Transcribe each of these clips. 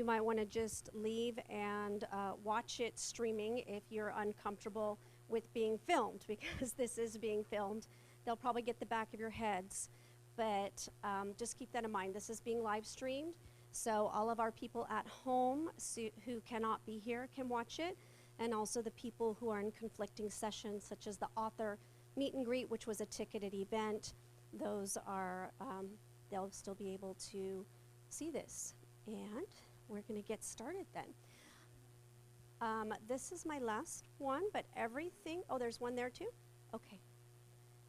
You might want to just leave and watch it streaming if you're uncomfortable with being filmed, because this is being filmed. They'll probably get the back of your heads, but just keep that in mind. This is being live streamed, so all of our people at home who cannot be here can watch it, and also the people who are in conflicting sessions, such as the author meet and greet, which was a ticketed event. Those are, they'll still be able to see this. And we're going to get started then. This is my last one, but everything, oh, there's one there too? Okay.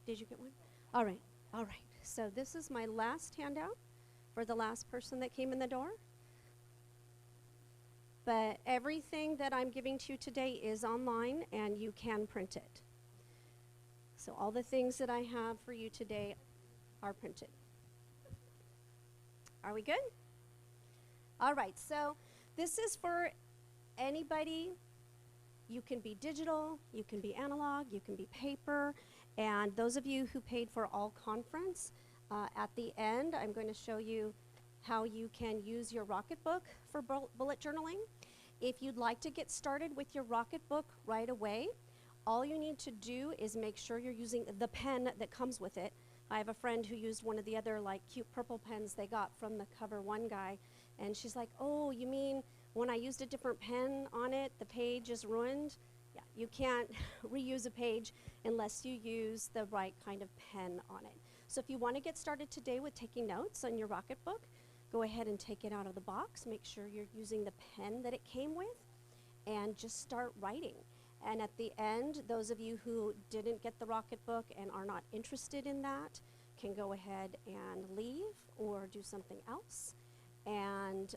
Did you get one? All right, all right. So this is my last handout for the last person that came in the door. But everything that I'm giving to you today is online, and you can print it. So all the things that I have for you today are printed. Are we good? All right, so this is for anybody. You can be digital, you can be analog, you can be paper, and those of you who paid for all conference, at the end, I'm going to show you how you can use your Rocketbook for bullet journaling. If you'd like to get started with your Rocketbook right away, all you need to do is make sure you're using the pen that comes with it. I have a friend who used one of the other like cute purple pens they got from the Cover One guy, and she's like, oh, you mean when I used a different pen on it, the page is ruined? Yeah, you can't reuse a page unless you use the right kind of pen on it. So if you want to get started today with taking notes on your Rocketbook, go ahead and take it out of the box. Make sure you're using the pen that it came with, and just start writing. And at the end, those of you who didn't get the Rocketbook and are not interested in that can go ahead and leave or do something else. And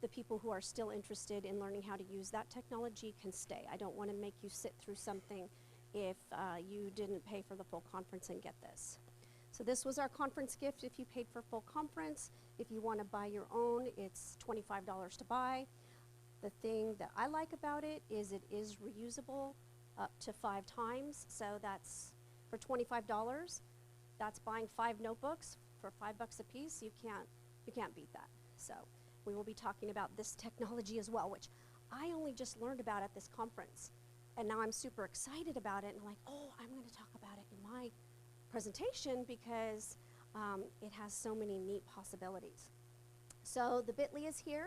the people who are still interested in learning how to use that technology can stay. I don't want to make you sit through something if you didn't pay for the full conference and get this. So this was our conference gift if you paid for full conference. If you want to buy your own, it's $25 to buy. The thing that I like about it is reusable up to 5 times. So that's for $25. That's buying 5 notebooks for $5 a piece. You can't beat that. So we will be talking about this technology as well, which I only just learned about at this conference. And now I'm super excited about it, and I'm like, oh, I'm going to talk about it in my presentation because it has so many neat possibilities. So the bit.ly is here.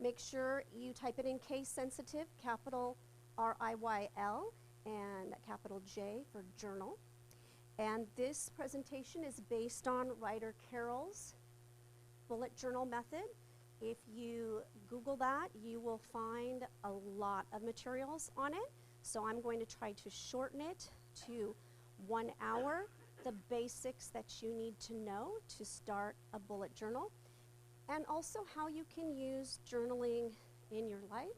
Make sure you type it in case sensitive, capital RIYL and capital J for journal. And this presentation is based on Ryder Carroll's bullet journal method. If you Google that, you will find a lot of materials on it. So I'm going to try to shorten it to 1 hour, the basics that you need to know to start a bullet journal, and also how you can use journaling in your life.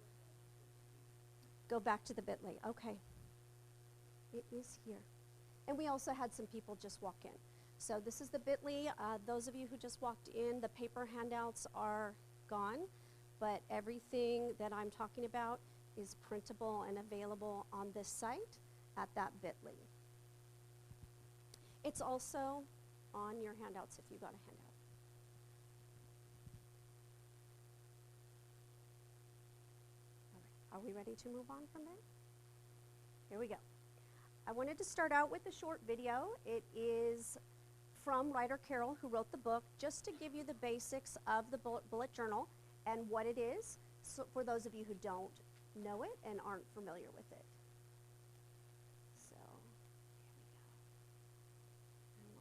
Go back to the bit.ly. Okay. It is here. And we also had some people just walk in. So this is the bit.ly. Those of you who just walked in, the paper handouts are gone, but everything that I'm talking about is printable and available on this site at that bit.ly. It's also on your handouts if you got a handout. All right, are we ready to move on from there? Here we go. I wanted to start out with a short video. It is from Ryder Carroll, who wrote the book, just to give you the basics of the bullet journal and what it is, so for those of you who don't know it and aren't familiar with it. So, here we go.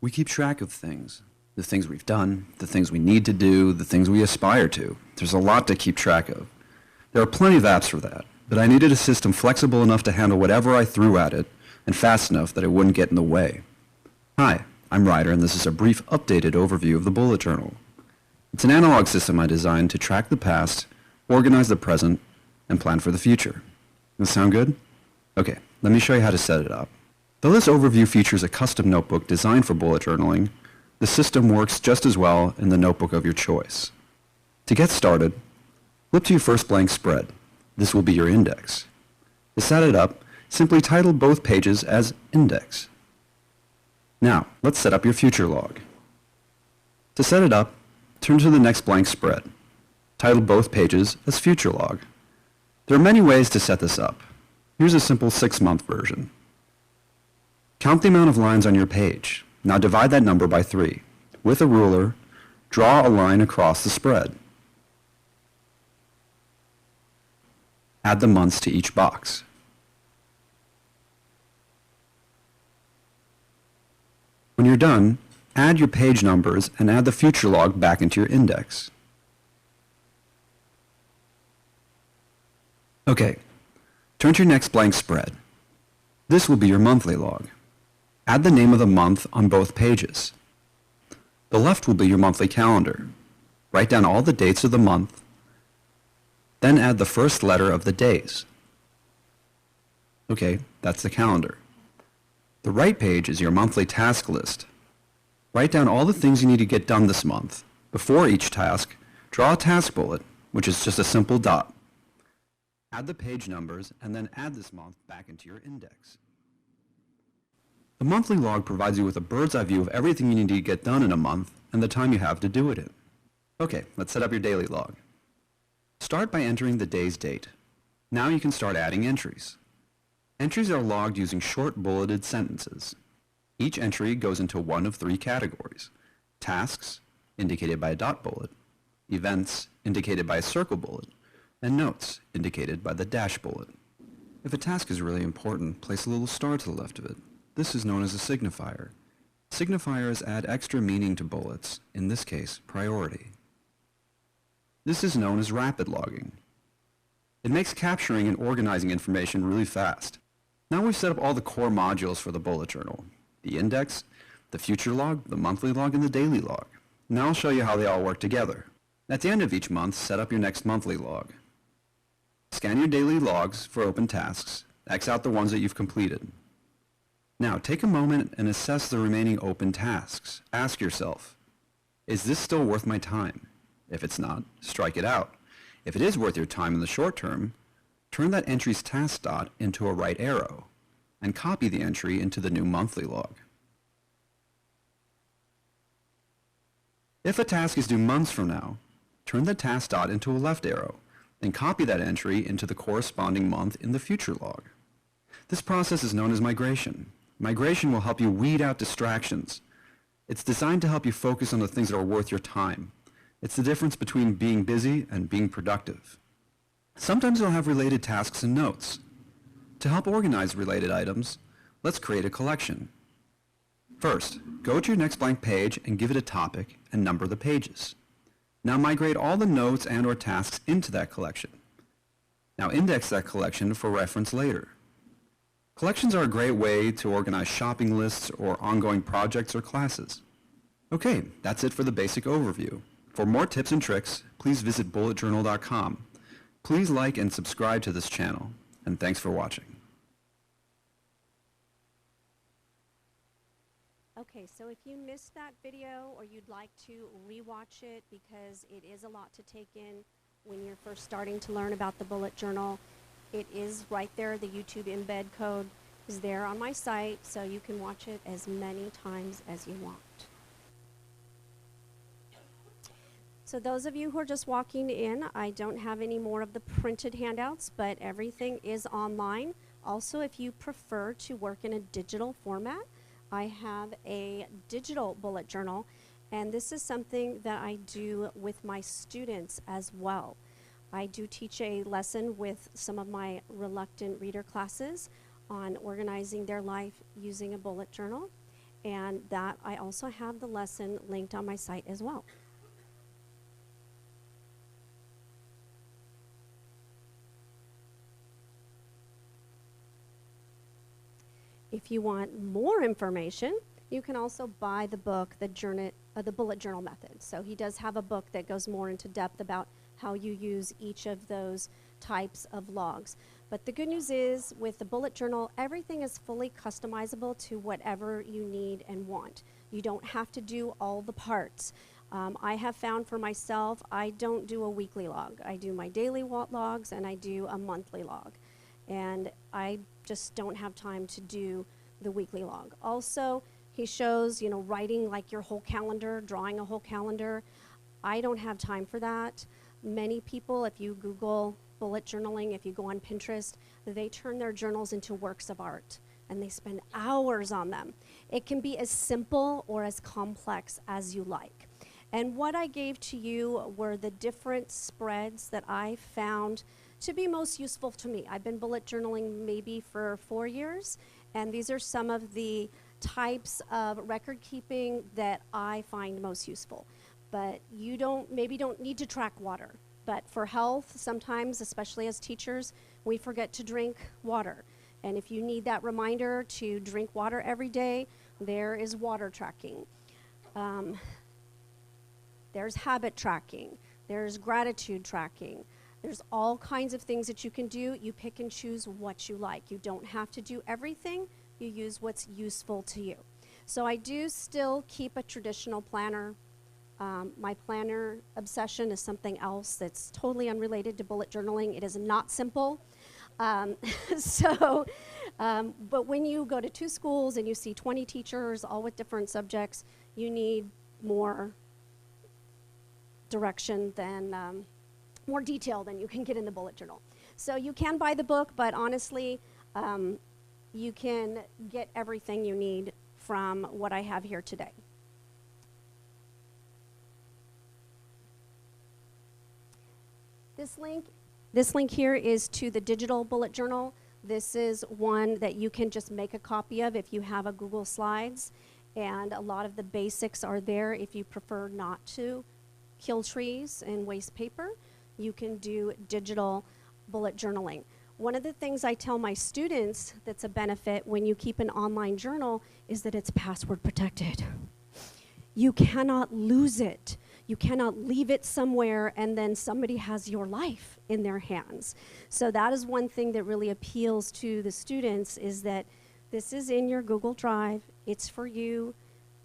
We keep track of things, the things we've done, the things we need to do, the things we aspire to. There's a lot to keep track of. There are plenty of apps for that, but I needed a system flexible enough to handle whatever I threw at it and fast enough that it wouldn't get in the way. Hi, I'm Ryder, and this is a brief updated overview of the bullet journal. It's an analog system I designed to track the past, organize the present, and plan for the future. Does that sound good? Okay, let me show you how to set it up. Though this overview features a custom notebook designed for bullet journaling, the system works just as well in the notebook of your choice. To get started, flip to your first blank spread. This will be your index. To set it up, simply title both pages as Index. Now, let's set up your future log. To set it up, turn to the next blank spread. Title both pages as Future Log. There are many ways to set this up. Here's a simple 6-month version. Count the amount of lines on your page. Now divide that number by 3. With a ruler, draw a line across the spread. Add the months to each box. When you're done, add your page numbers and add the future log back into your index. Okay, turn to your next blank spread. This will be your monthly log. Add the name of the month on both pages. The left will be your monthly calendar. Write down all the dates of the month, then add the first letter of the days. Okay, that's the calendar. The right page is your monthly task list. Write down all the things you need to get done this month. Before each task, draw a task bullet, which is just a simple dot. Add the page numbers, and then add this month back into your index. The monthly log provides you with a bird's eye view of everything you need to get done in a month and the time you have to do it in. Okay, let's set up your daily log. Start by entering the day's date. Now you can start adding entries. Entries are logged using short bulleted sentences. Each entry goes into one of 3 categories: tasks, indicated by a dot bullet; events, indicated by a circle bullet; and notes, indicated by the dash bullet. If a task is really important, place a little star to the left of it. This is known as a signifier. Signifiers add extra meaning to bullets, in this case, priority. This is known as rapid logging. It makes capturing and organizing information really fast. Now we've set up all the core modules for the bullet journal: the index, the future log, the monthly log, and the daily log. Now I'll show you how they all work together. At the end of each month, set up your next monthly log. Scan your daily logs for open tasks. X out the ones that you've completed. Now take a moment and assess the remaining open tasks. Ask yourself, is this still worth my time? If it's not, strike it out. If it is worth your time in the short term, turn that entry's task dot into a right arrow and copy the entry into the new monthly log. If a task is due months from now, turn the task dot into a left arrow and copy that entry into the corresponding month in the future log. This process is known as migration. Migration will help you weed out distractions. It's designed to help you focus on the things that are worth your time. It's the difference between being busy and being productive. Sometimes you'll have related tasks and notes. To help organize related items, let's create a collection. First, go to your next blank page and give it a topic and number the pages. Now migrate all the notes and/or tasks into that collection. Now index that collection for reference later. Collections are a great way to organize shopping lists or ongoing projects or classes. Okay, that's it for the basic overview. For more tips and tricks, please visit bulletjournal.com. Please like and subscribe to this channel, and thanks for watching. Okay, so if you missed that video or you'd like to rewatch it because it is a lot to take in when you're first starting to learn about the bullet journal, it is right there. The YouTube embed code is there on my site, so you can watch it as many times as you want. So those of you who are just walking in, I don't have any more of the printed handouts, but everything is online. Also, if you prefer to work in a digital format, I have a digital bullet journal, and this is something that I do with my students as well. I do teach a lesson with some of my reluctant reader classes on organizing their life using a bullet journal, and that I also have the lesson linked on my site as well. If you want more information, you can also buy the book, the Bullet Journal Method. So he does have a book that goes more into depth about how you use each of those types of logs. But the good news is, with the bullet journal, everything is fully customizable to whatever you need and want. You don't have to do all the parts. I have found for myself, I don't do a weekly log. I do my daily logs and I do a monthly log. And I just don't have time to do the weekly log. Also, he shows, writing like your whole calendar, drawing a whole calendar. I don't have time for that. Many people, if you Google bullet journaling, if you go on Pinterest, they turn their journals into works of art and they spend hours on them. It can be as simple or as complex as you like. And what I gave to you were the different spreads that I found to be most useful to me. I've been bullet journaling maybe for 4 years, and these are some of the types of record keeping that I find most useful. But you maybe don't need to track water. But for health, sometimes, especially as teachers, we forget to drink water. And if you need that reminder to drink water every day, there is water tracking. There's habit tracking. There's gratitude tracking. There's all kinds of things that you can do. You pick and choose what you like. You don't have to do everything. You use what's useful to you. So I do still keep a traditional planner. My planner obsession is something else that's totally unrelated to bullet journaling. It is not simple. But when you go to 2 schools and you see 20 teachers, all with different subjects, you need more direction than, more detail than you can get in the bullet journal. So you can buy the book, but honestly, you can get everything you need from what I have here today. This link here is to the digital bullet journal. This is one that you can just make a copy of if you have a Google Slides, and a lot of the basics are there. If you prefer not to kill trees and waste paper, you can do digital bullet journaling. One of the things I tell my students that's a benefit when you keep an online journal is that it's password protected. You cannot lose it. You cannot leave it somewhere and then somebody has your life in their hands. So that is one thing that really appeals to the students, is that this is in your Google Drive. It's for you.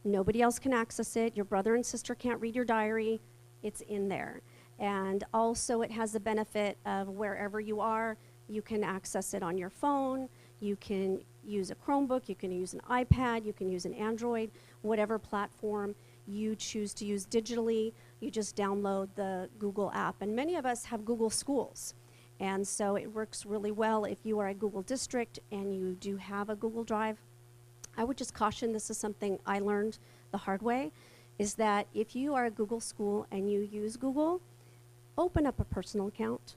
Nobody else can access it. Your brother and sister can't read your diary. It's in there. And also it has the benefit of wherever you are, you can access it on your phone. You can use a Chromebook. You can use an iPad. You can use an Android, whatever platform you choose to use digitally. You just download the Google app. And many of us have Google Schools. And so it works really well if you are a Google district and you do have a Google Drive. I would just caution, this is something I learned the hard way, is that if you are a Google school and you use Google, open up a personal account,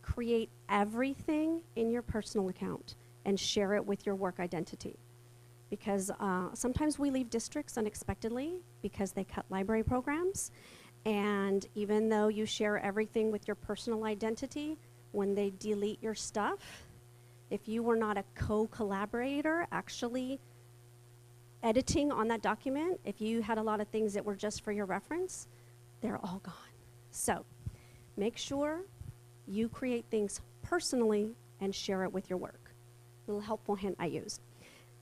create everything in your personal account, and share it with your work identity. Because sometimes we leave districts unexpectedly because they cut library programs. And even though you share everything with your personal identity, when they delete your stuff, if you were not a co-collaborator actually editing on that document, if you had a lot of things that were just for your reference, they're all gone. So make sure you create things personally and share it with your work. A little helpful hint I used.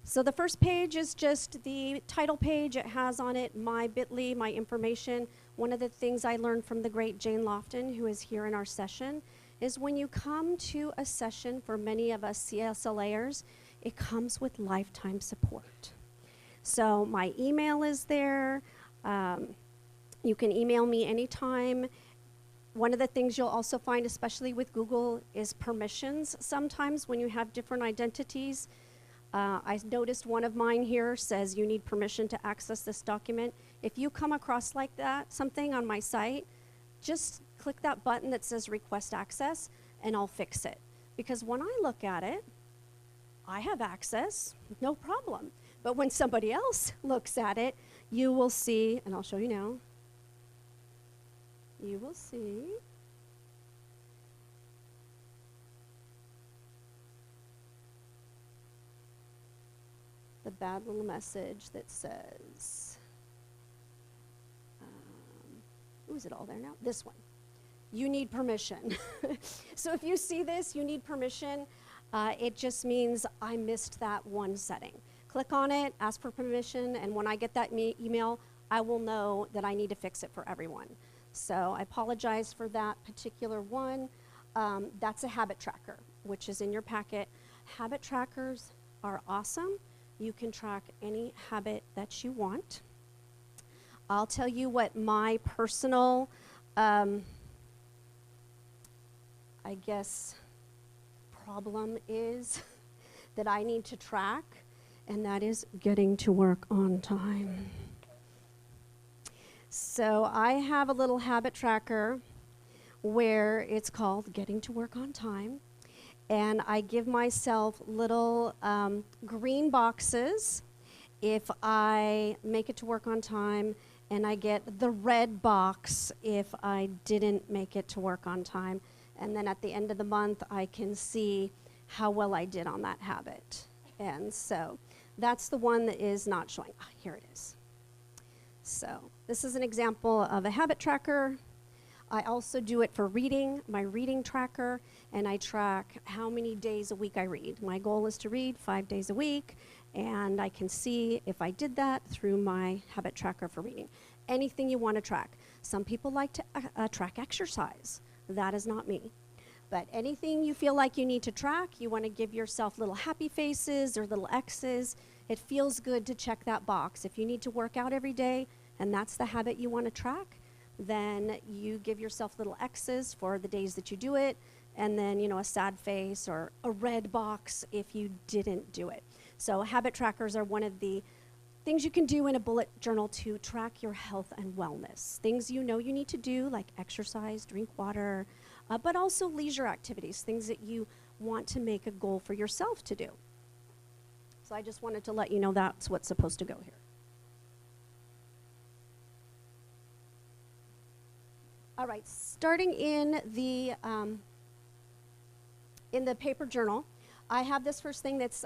So the first page is just the title page. It has on it my bit.ly, my information. One of the things I learned from the great Jane Lofton, who is here in our session, is when you come to a session, for many of us CSLAers, it comes with lifetime support. So my email is there. You can email me anytime. One of the things you'll also find, especially with Google, is permissions. Sometimes when you have different identities, I noticed one of mine here says you need permission to access this document. If you come across like that, something on my site, just click that button that says request access and I'll fix it. Because when I look at it, I have access, no problem. But when somebody else looks at it, you will see, and I'll show you now, you will see the bad little message that says, is it all there now? This one. You need permission. So if you see this, you need permission, it just means I missed that one setting. Click on it, ask for permission, and when I get that email, I will know that I need to fix it for everyone. So I apologize for that particular one. That's a habit tracker, which is in your packet. Habit trackers are awesome. You can track any habit that you want. I'll tell you what my personal, I guess, problem is that I need to track, and that is getting to work on time. So I have a little habit tracker where it's called Getting to Work on Time, and I give myself little green boxes if I make it to work on time, and I get the red box if I didn't make it to work on time. And then at the end of the month, I can see how well I did on that habit. And so that's the one that is not showing. Ah, here it is. So this is an example of a habit tracker. I also do it for reading, my reading tracker, and I track how many days a week I read. My goal is to read 5 days a week, and I can see if I did that through my habit tracker for reading. Anything you want to track. Some people like to track exercise. That is not me. But anything you feel like you need to track, you want to give yourself little happy faces or little X's. It feels good to check that box. If you need to work out every day and that's the habit you want to track, then you give yourself little X's for the days that you do it, and then, you know, a sad face or a red box if you didn't do it. So habit trackers are one of the things you can do in a bullet journal to track your health and wellness. Things you know you need to do, like exercise, drink water, but also leisure activities, things that you want to make a goal for yourself to do. So I just wanted to let you know that's what's supposed to go here. All right, starting in the paper journal, I have this first thing that's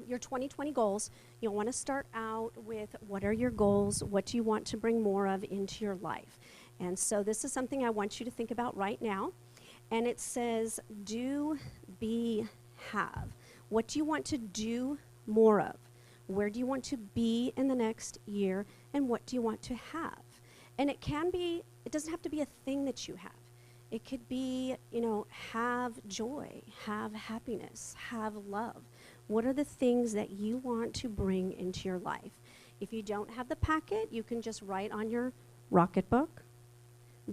your 2020 goals. You'll want to start out with what are your goals, what do you want to bring more of into your life. And so this is something I want you to think about right now. And it says, do, be, have. What do you want to do more of? Where do you want to be in the next year? And what do you want to have? And it can be, it doesn't have to be a thing that you have. It could be, you know, have joy, have happiness, have love. What are the things that you want to bring into your life? If you don't have the packet, you can just write on your Rocket book,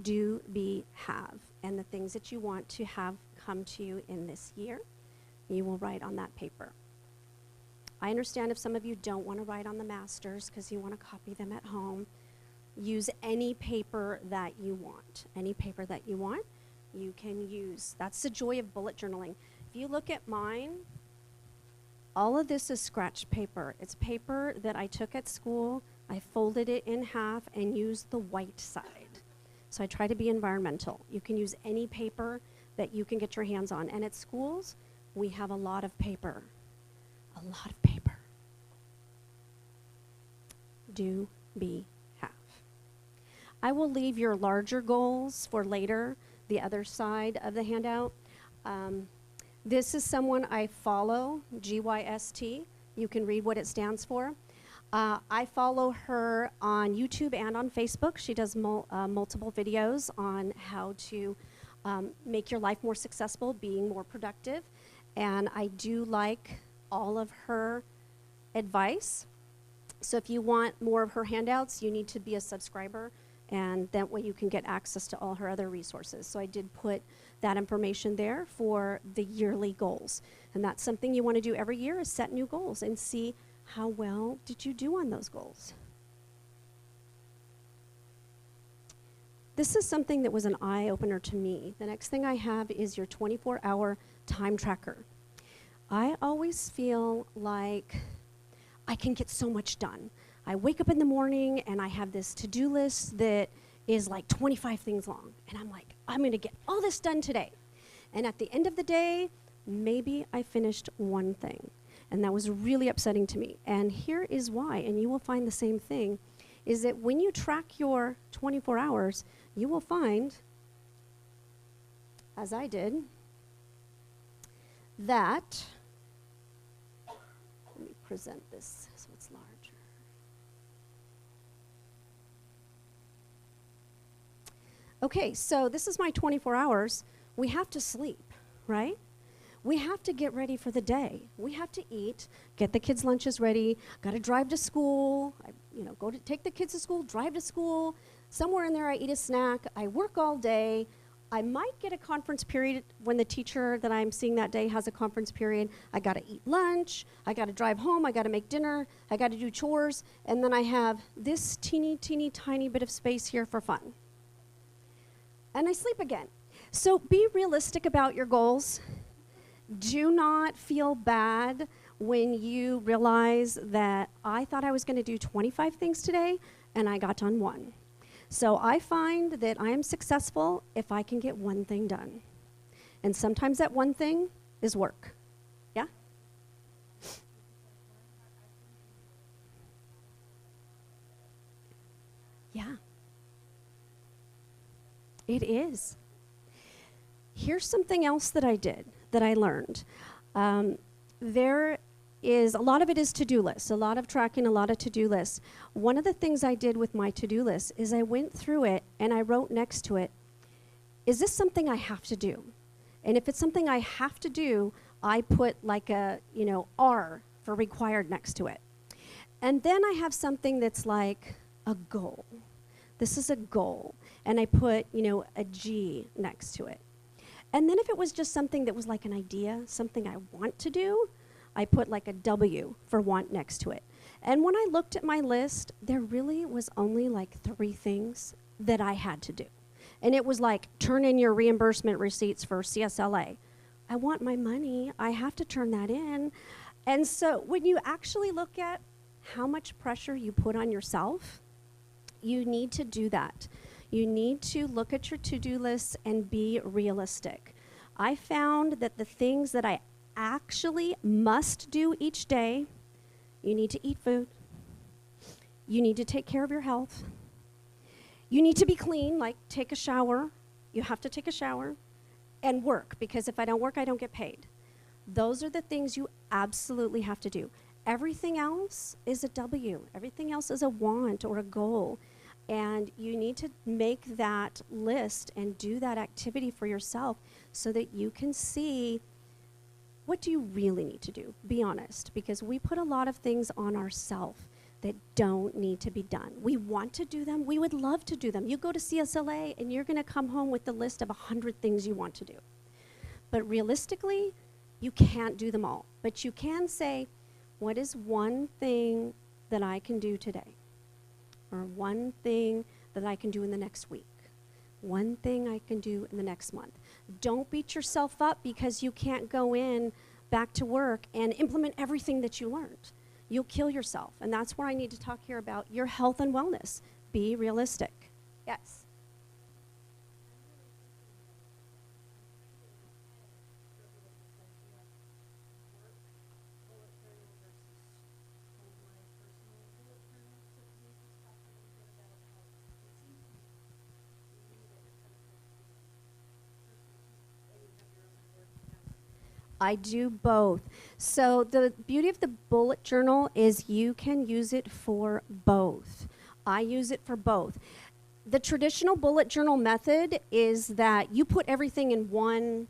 do, be, have. And the things that you want to have come to you in this year, you will write on that paper. I understand if some of you don't want to write on the masters because you want to copy them at home. Use any paper that you want. Any paper that you want, you can use. That's the joy of bullet journaling. If you look at mine, all of this is scratch paper. It's paper that I took at school. I folded it in half and used the white side. So I try to be environmental. You can use any paper that you can get your hands on. And at schools, we have a lot of paper. A lot of paper. Do, be, have. I will leave your larger goals for later, the other side of the handout. This is someone I follow, GYST. You can read what it stands for. I follow her on YouTube and on Facebook. She does multiple videos on how to make your life more successful, being more productive. And I do like all of her advice. So if you want more of her handouts, you need to be a subscriber, and that way you can get access to all her other resources. So I did put that information there for the yearly goals. And that's something you want to do every year, is set new goals and see how well did you do on those goals. This is something that was an eye-opener to me. The next thing I have is your 24-hour time tracker. I always feel like I can get so much done. I wake up in the morning and I have this to-do list that is like 25 things long. And I'm like, I'm gonna get all this done today. And at the end of the day, maybe I finished one thing. And that was really upsetting to me. And here is why, and you will find the same thing, is that when you track your 24 hours, you will find, as I did, that, let me present this so it's larger. Okay, so this is my 24 hours. We have to sleep, right? We have to get ready for the day. We have to eat, get the kids' lunches ready, got to drive to school, go to take the kids to school, drive to school. Somewhere in there I eat a snack. I work all day. I might get a conference period when the teacher that I'm seeing that day has a conference period. I got to eat lunch. I got to drive home. I got to make dinner. I got to do chores. And then I have this teeny, teeny, tiny bit of space here for fun. And I sleep again. So be realistic about your goals. Do not feel bad when you realize that I thought I was going to do 25 things today and I got done one. So I find that I am successful if I can get one thing done. And sometimes that one thing is work. Yeah? Yeah. It is. Here's something else that I did, that I learned. There is, a lot of it is to-do lists, a lot of tracking, a lot of to-do lists. One of the things I did with my to-do list is I went through it and I wrote next to it, is this something I have to do? And if it's something I have to do, I put like a, R for required next to it. And then I have something that's like a goal. This is a goal. And I put, a G next to it. And then if it was just something that was like an idea, something I want to do, I put like a W for want next to it. And when I looked at my list, there really was only like 3 things that I had to do. And it was like, turn in your reimbursement receipts for CSLA. I want my money. I have to turn that in. And so when you actually look at how much pressure you put on yourself, you need to do that. You need to look at your to-do lists and be realistic. I found that the things that I actually must do each day, you need to eat food, you need to take care of your health, you need to be clean, like take a shower, you have to take a shower, and work, because if I don't work, I don't get paid. Those are the things you absolutely have to do. Everything else is a W. Everything else is a want or a goal. And you need to make that list and do that activity for yourself so that you can see, what do you really need to do? Be honest, because we put a lot of things on ourselves that don't need to be done. We want to do them. We would love to do them. You go to CSLA and you're going to come home with the list of 100 things you want to do. But realistically, you can't do them all. But you can say, what is one thing that I can do today? Or one thing that I can do in the next week. One thing I can do in the next month. Don't beat yourself up because you can't go in back to work and implement everything that you learned. You'll kill yourself. And that's where I need to talk here about your health and wellness. Be realistic. Yes. I do both. So the beauty of the bullet journal is you can use it for both. I use it for both. The traditional bullet journal method is that you put everything in one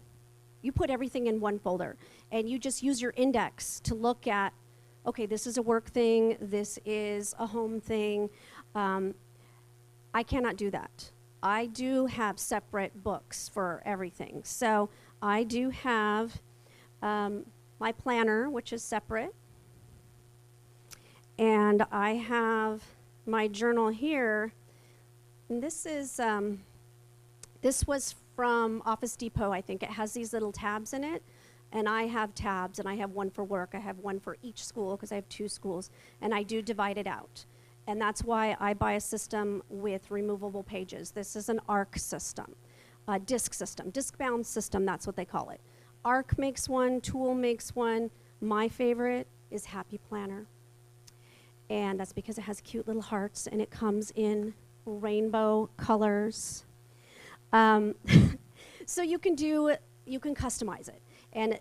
folder and you just use your index to look at, okay, this is a work thing, this is a home thing. I cannot do that. I do have separate books for everything. So I do have my planner, which is separate, and I have my journal here. And this is this was from Office Depot, I think. It has these little tabs in it, and I have tabs, and I have one for work. I have one for each school because I have 2 schools, and I do divide it out. And that's why I buy a system with removable pages. This is an ARC system, a disk-bound system, that's what they call it. ARC makes one, Tool makes one. My favorite is Happy Planner. And that's because it has cute little hearts and it comes in rainbow colors. So you can customize it. And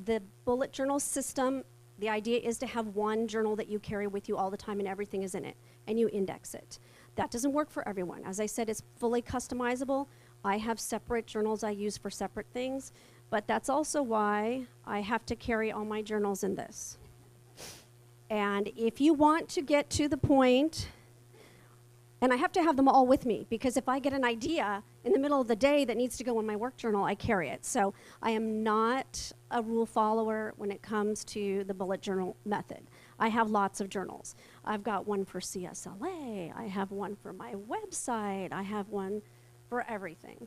the bullet journal system, the idea is to have one journal that you carry with you all the time and everything is in it, and you index it. That doesn't work for everyone. As I said, it's fully customizable. I have separate journals I use for separate things, but that's also why I have to carry all my journals in this. And if you want to get to the point, and I have to have them all with me, because if I get an idea in the middle of the day that needs to go in my work journal, I carry it. So I am not a rule follower when it comes to the bullet journal method. I have lots of journals. I've got one for CSLA, I have one for my website, I have one for everything.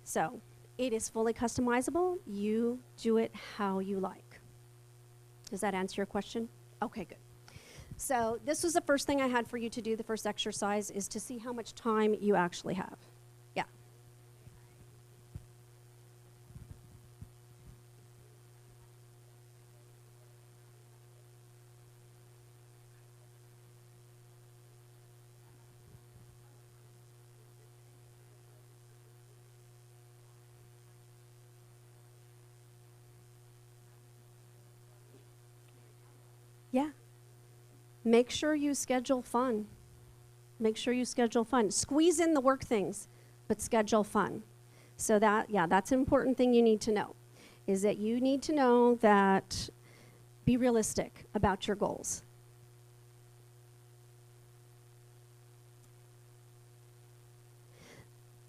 So it is fully customizable. You do it how you like. Does that answer your question? Okay, good. So this was the first thing I had for you to do. The first exercise is to see how much time you actually have. Yeah. Yeah. Make sure you schedule fun. Make sure you schedule fun. Squeeze in the work things, but schedule fun. So that, yeah, that's an important thing you need to know, is that you need to know that be realistic about your goals.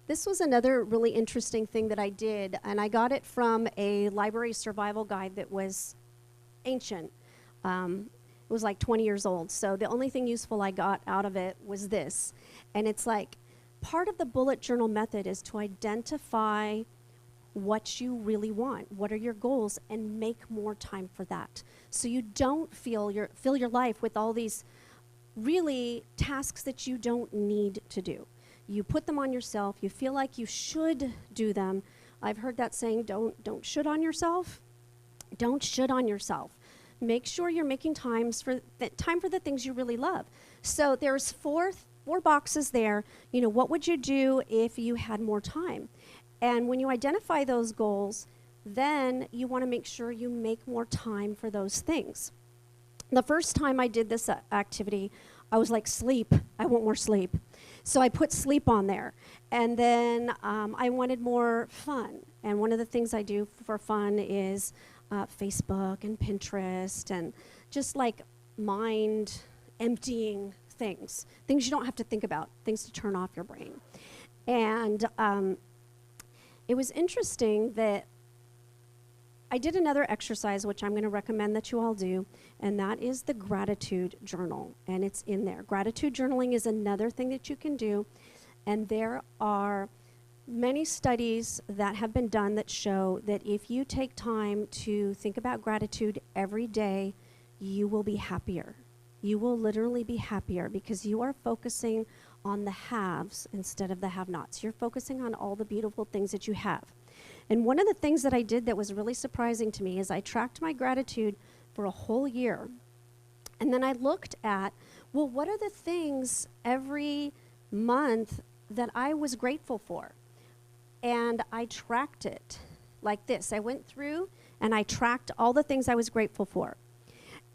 This was another really interesting thing that I did, and I got it from a library survival guide that was ancient. It was like 20 years old. So the only thing useful I got out of it was this. And it's like, part of the bullet journal method is to identify what you really want. What are your goals? And make more time for that. So you don't fill your life with all these really tasks that you don't need to do. You put them on yourself. You feel like you should do them. I've heard that saying, don't should on yourself. Don't should on yourself. Make sure you're making time for the things you really love. So there's four boxes there. You know, what would you do if you had more time? And when you identify those goals, then you want to make sure you make more time for those things. The first time I did this activity, I was like, sleep. I want more sleep. So I put sleep on there. And then I wanted more fun. And one of the things I do for fun is Facebook and Pinterest and just like mind emptying things you don't have to think about, things to turn off your brain. And it was interesting that I did another exercise, which I'm going to recommend that you all do, and that is the gratitude journal, and it's in there. Gratitude journaling is another thing that you can do, and there are many studies that have been done that show that if you take time to think about gratitude every day, you will be happier. You will literally be happier because you are focusing on the haves instead of the have-nots. You're focusing on all the beautiful things that you have. And one of the things that I did that was really surprising to me is I tracked my gratitude for a whole year. And then I looked at, well, what are the things every month that I was grateful for? And I tracked it like this. I went through and I tracked all the things I was grateful for.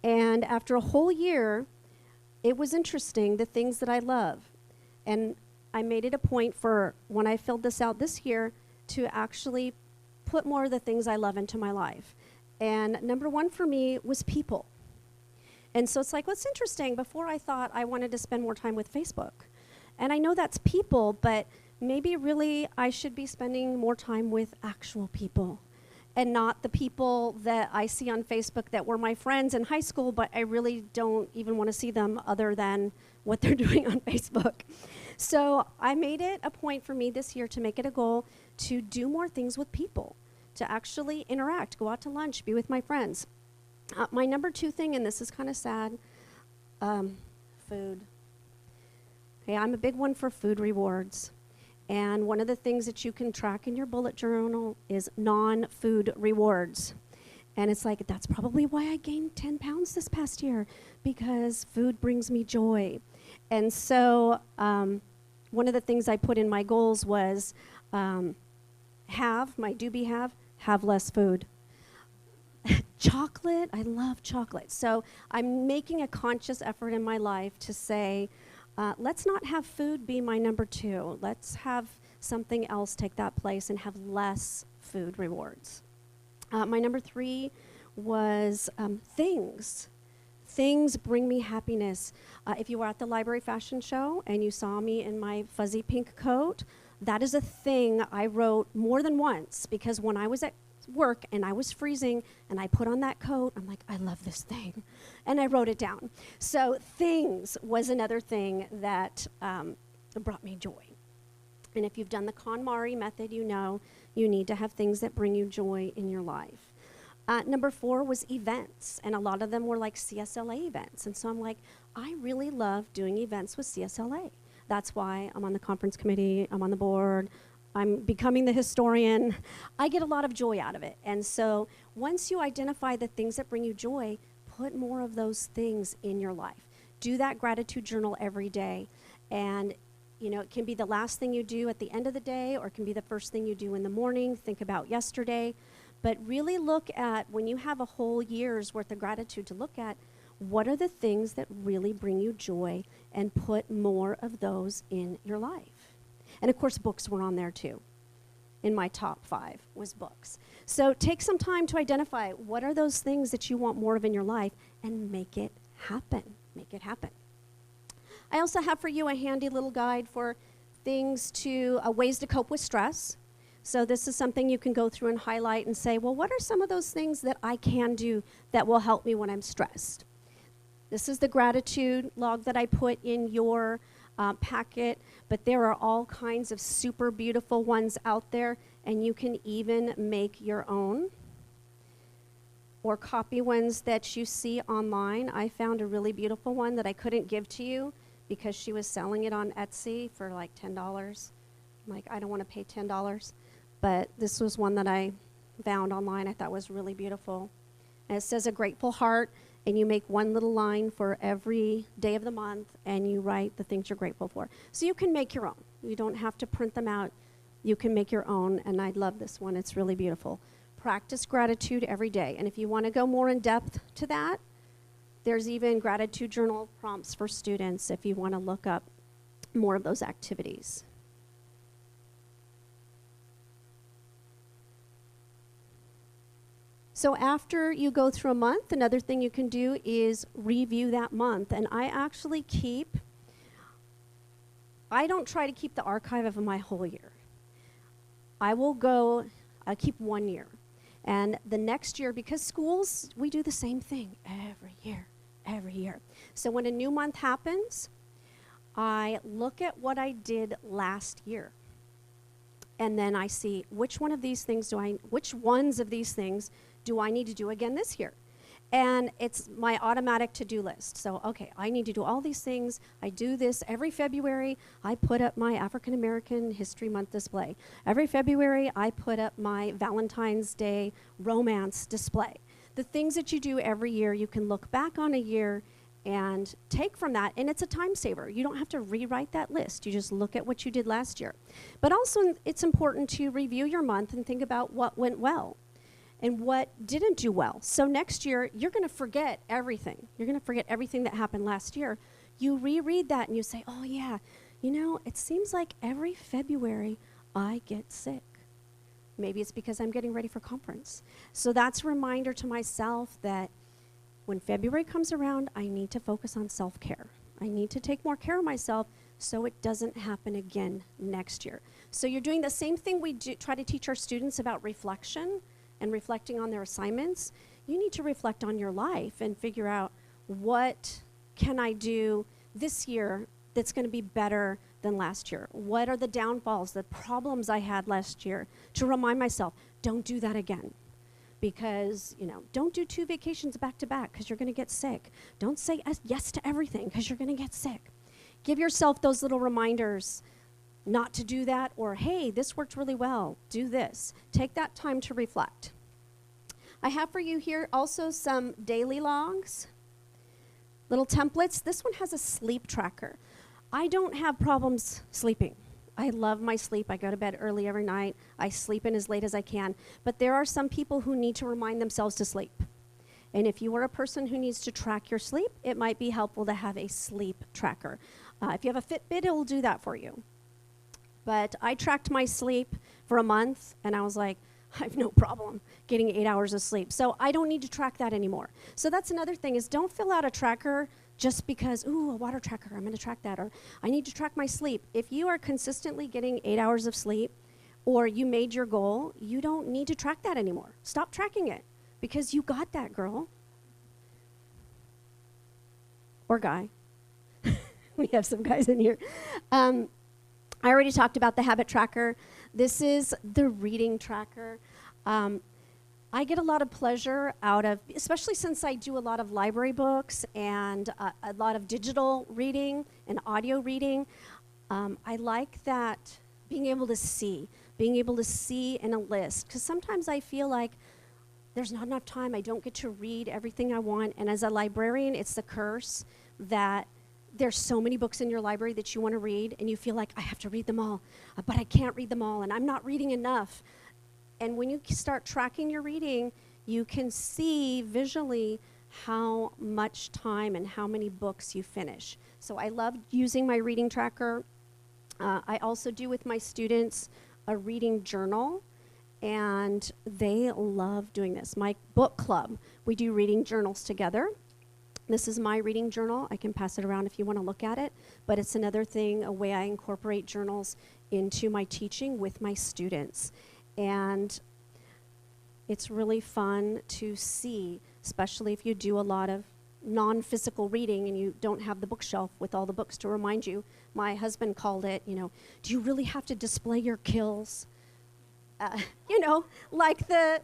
And after a whole year, it was interesting, the things that I love. And I made it a point for when I filled this out this year to actually put more of the things I love into my life. And number one for me was people. And so it's like, what's interesting, before I thought I wanted to spend more time with Facebook. And I know that's people, but maybe really I should be spending more time with actual people and not the people that I see on Facebook that were my friends in high school, but I really don't even want to see them other than what they're doing on Facebook. So I made it a point for me this year to make it a goal to do more things with people, to actually interact, go out to lunch, be with my friends. My number two thing, and this is kind of sad, food. Okay, I'm a big one for food rewards. And one of the things that you can track in your bullet journal is non-food rewards. And it's like, that's probably why I gained 10 pounds this past year, because food brings me joy. And so one of the things I put in my goals was have less food. Chocolate, I love chocolate. So I'm making a conscious effort in my life to say, Let's not have food be my number 2. Let's have something else take that place and have less food rewards. My number 3 was things. Things bring me happiness. If you were at the library fashion show and you saw me in my fuzzy pink coat, that is a thing I wrote more than once, because when I was at work and I was freezing and I put on that coat, I'm like, I love this thing. And I wrote it down. So things was another thing that brought me joy. And if you've done the KonMari method, you know you need to have things that bring you joy in your life. Number 4 was events, and a lot of them were like CSLA events. And so I'm like, I really love doing events with CSLA. That's why I'm on the conference committee, I'm on the board, I'm becoming the historian. I get a lot of joy out of it. And so once you identify the things that bring you joy, put more of those things in your life. Do that gratitude journal every day. And you know, it can be the last thing you do at the end of the day, or it can be the first thing you do in the morning. Think about yesterday. But really look at, when you have a whole year's worth of gratitude to look at, what are the things that really bring you joy, and put more of those in your life. And of course, books were on there too. In my top 5 was books. So take some time to identify what are those things that you want more of in your life, and make it happen. Make it happen. I also have for you a handy little guide for things to, ways to cope with stress. So this is something you can go through and highlight and say, well, what are some of those things that I can do that will help me when I'm stressed? This is the gratitude log that I put in your packet, but there are all kinds of super beautiful ones out there, and you can even make your own or copy ones that you see online. I found a really beautiful one that I couldn't give to you because she was selling it on Etsy for like $10. I'm like, I don't want to pay $10. But this was one that I found online I thought was really beautiful. And it says a grateful heart, and you make one little line for every day of the month, and you write the things you're grateful for. So you can make your own. You don't have to print them out. You can make your own, and I love this one. It's really beautiful. Practice gratitude every day. And if you want to go more in depth to that, there's even gratitude journal prompts for students if you want to look up more of those activities. So after you go through a month, another thing you can do is review that month. And I actually I don't try to keep the archive of my whole year. I keep 1 year. And the next year, because schools, we do the same thing every year. So when a new month happens, I look at what I did last year. And then I see which ones of these things do I need to do again this year? And it's my automatic to-do list. So, okay, I need to do all these things. I do this every February. I put up my African American History Month display. Every February, I put up my Valentine's Day romance display. The things that you do every year, you can look back on a year and take from that, and it's a time saver. You don't have to rewrite that list. You just look at what you did last year. But also, it's important to review your month and think about what went well and what didn't do well. So next year, you're going to forget everything. You're going to forget everything that happened last year. You reread that and you say, oh yeah, you know, it seems like every February I get sick. Maybe it's because I'm getting ready for conference. So that's a reminder to myself that when February comes around, I need to focus on self-care. I need to take more care of myself so it doesn't happen again next year. So you're doing the same thing we try to teach our students about reflection and reflecting on their assignments. You need to reflect on your life and figure out, what can I do this year that's going to be better than last year? What are the downfalls, the problems I had last year, to remind myself, don't do that again. Because, you know, don't do 2 vacations back to back because you're going to get sick. Don't say yes to everything because you're going to get sick. Give yourself those little reminders not to do that, or hey, this worked really well, do this. Take that time to reflect. I have for you here also some daily logs, little templates. This one has a sleep tracker. I don't have problems sleeping. I love my sleep. I go to bed early every night. I sleep in as late as I can. But there are some people who need to remind themselves to sleep. And if you are a person who needs to track your sleep, it might be helpful to have a sleep tracker. If you have a Fitbit, it'll do that for you. But I tracked my sleep for a month, and I was like, I have no problem getting 8 hours of sleep. So I don't need to track that anymore. So that's another thing, is don't fill out a tracker just because, ooh, a water tracker, I'm going to track that, or I need to track my sleep. If you are consistently getting 8 hours of sleep, or you made your goal, you don't need to track that anymore. Stop tracking it, because you got that, girl. Or guy. We have some guys in here. I already talked about the habit tracker. This is the reading tracker. I get a lot of pleasure out of, especially since I do a lot of library books and a lot of digital reading and audio reading. I like that, being able to see in a list, because sometimes I feel like there's not enough time. I don't get to read everything I want. And as a librarian, it's the curse that there's so many books in your library that you want to read, and you feel like, I have to read them all, but I can't read them all, and I'm not reading enough. And when you start tracking your reading, you can see visually how much time and how many books you finish. So I love using my reading tracker. I also do with my students a reading journal, and they love doing this. My book club, we do reading journals together. This is my reading journal. I can pass it around if you want to look at it, but it's another thing, a way I incorporate journals into my teaching with my students. And it's really fun to see, especially if you do a lot of non-physical reading and you don't have the bookshelf with all the books to remind you. My husband called it, do you really have to display your kills? Like the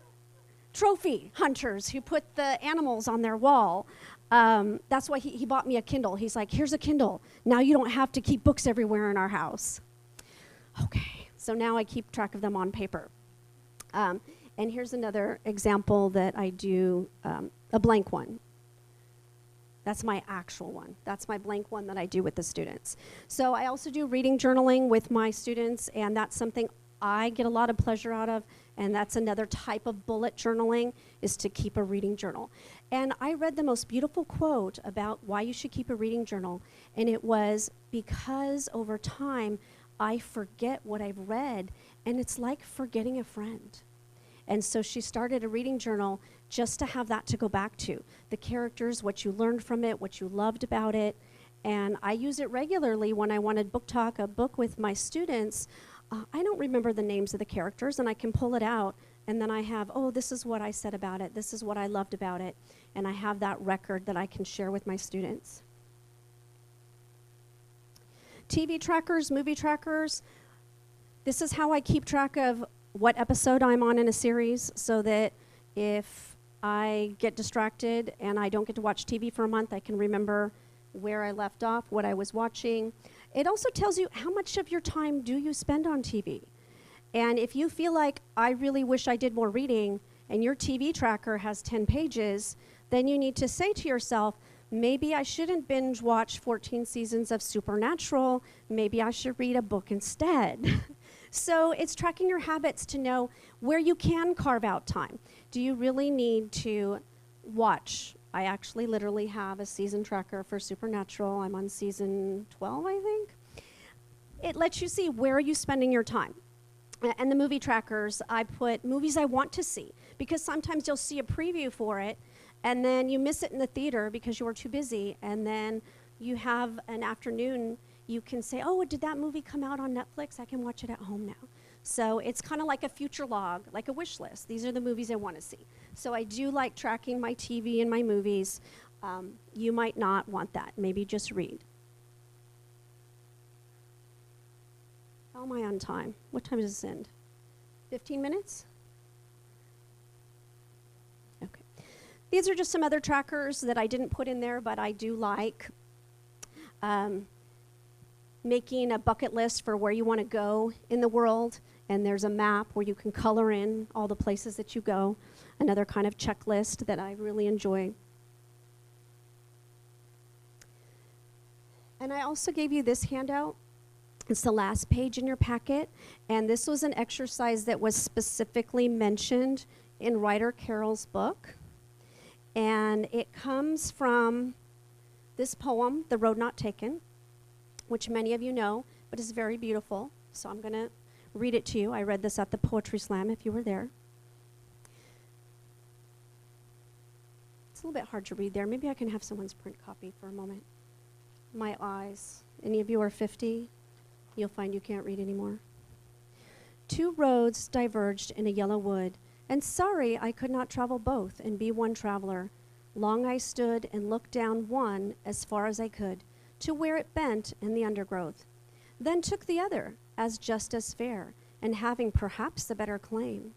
trophy hunters who put the animals on their wall. That's why he bought me a Kindle. He's like, here's a Kindle. Now you don't have to keep books everywhere in our house. Okay, so now I keep track of them on paper. And here's another example that I do, a blank one. That's my actual one. That's my blank one that I do with the students. So I also do reading journaling with my students, and that's something I get a lot of pleasure out of, and that's another type of bullet journaling, is to keep a reading journal. And I read the most beautiful quote about why you should keep a reading journal, and it was, because over time I forget what I've read, and it's like forgetting a friend. And so she started a reading journal just to have that to go back to. The characters, what you learned from it, what you loved about it. And I use it regularly when I want to book talk a book with my students. I don't remember the names of the characters, and I can pull it out, and then I have, this is what I said about it, this is what I loved about it, and I have that record that I can share with my students. TV trackers, movie trackers, this is how I keep track of what episode I'm on in a series, so that if I get distracted and I don't get to watch TV for a month, I can remember where I left off, what I was watching. It also tells you how much of your time do you spend on TV. And if you feel like, I really wish I did more reading, and your TV tracker has 10 pages, then you need to say to yourself, maybe I shouldn't binge watch 14 seasons of Supernatural, maybe I should read a book instead. So it's tracking your habits to know where you can carve out time. Do you really need to watch? I actually literally have a season tracker for Supernatural. I'm on season 12, I think. It lets you see, where are you spending your time. And the movie trackers, I put movies I want to see, because sometimes you'll see a preview for it and then you miss it in the theater because you were too busy, and then you have an afternoon, you can say, did that movie come out on Netflix? I can watch it at home now. So it's kind of like a future log, like a wish list. These are the movies I want to see. So I do like tracking my TV and my movies. You might not want that. Maybe just read. How am I on time? What time does this end? 15 minutes? Okay. These are just some other trackers that I didn't put in there, but I do like. Making a bucket list for where you want to go in the world, and there's a map where you can color in all the places that you go. Another kind of checklist that I really enjoy. And I also gave you this handout. It's the last page in your packet, and this was an exercise that was specifically mentioned in Ryder Carroll's book, and it comes from this poem, The Road Not Taken. which many of you know, but is very beautiful. So I'm going to read it to you. I read this at the Poetry Slam if you were there. It's a little bit hard to read there. Maybe I can have someone's print copy for a moment. My eyes. Any of you are 50? You'll find you can't read anymore. Two roads diverged in a yellow wood, and sorry I could not travel both and be one traveler. Long I stood and looked down one as far as I could, to where it bent in the undergrowth. Then took the other, as just as fair, and having perhaps the better claim,